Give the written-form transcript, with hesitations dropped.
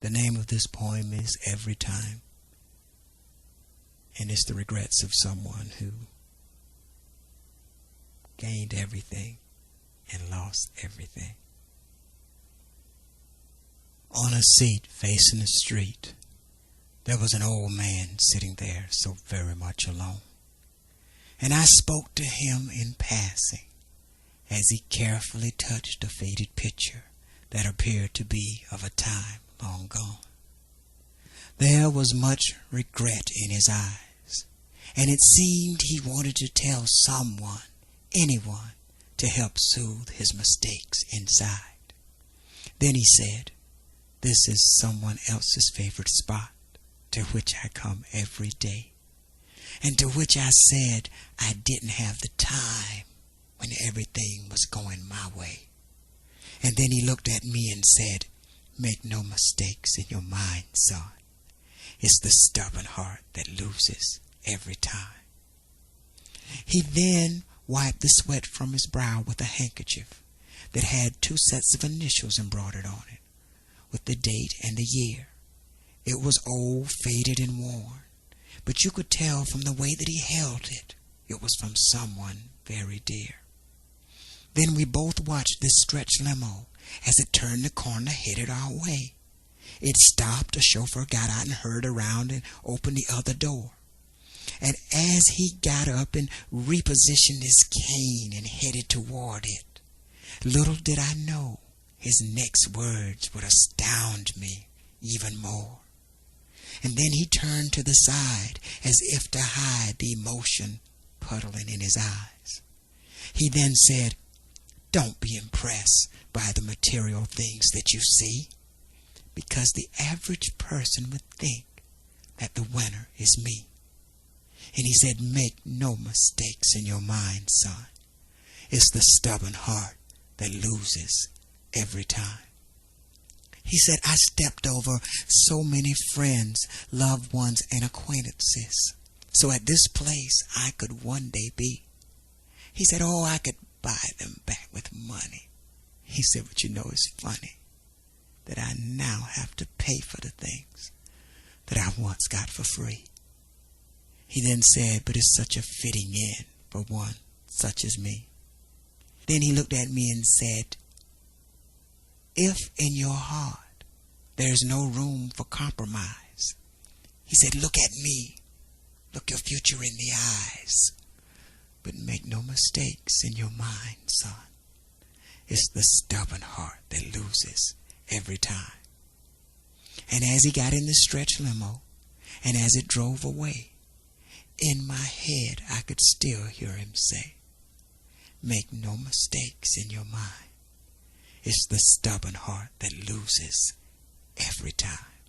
The name of this poem is Every Time, and it's the regrets of someone who gained everything and lost everything. On a seat facing the street, there was an old man sitting there so very much alone. And I spoke to him in passing as he carefully touched a faded picture that appeared to be of a time long gone. There was much regret in his eyes, and it seemed he wanted to tell someone, anyone, to help soothe his mistakes inside. Then he said, "This is someone else's favorite spot, to which I come every day." And to which I said I didn't have the time when everything was going my way. And then he looked at me and said, "Make no mistakes in your mind, son. It's the stubborn heart that loses every time." He then wiped the sweat from his brow with a handkerchief that had 2 sets of initials embroidered on it, with the date and the year. It was old, faded, and worn, but you could tell from the way that he held it, it was from someone very dear. Then we both watched this stretch limo as it turned the corner headed our way. It stopped, a chauffeur got out and hurried around and opened the other door. And as he got up and repositioned his cane and headed toward it, little did I know his next words would astound me even more. And then he turned to the side as if to hide the emotion puddling in his eyes. He then said, "Don't be impressed by the material things that you see, because the average person would think that the winner is me." And he said, "Make no mistakes in your mind, son. It's the stubborn heart that loses every time." He said, "I stepped over so many friends, loved ones, and acquaintances, so at this place I could one day be." He said, "Oh, I could buy them back with money." He said, "But you know, it's funny that I now have to pay for the things that I once got for free." He then said, "But it's such a fitting end for one such as me." Then he looked at me and said, "If in your heart there's no room for compromise," he said, "look at me, look your future in the eyes, but make no mistakes in your mind, son. It's the stubborn heart that loses every time." And as he got in the stretch limo, and as it drove away, in my head I could still hear him say, "Make no mistakes in your mind. It's the stubborn heart that loses every time."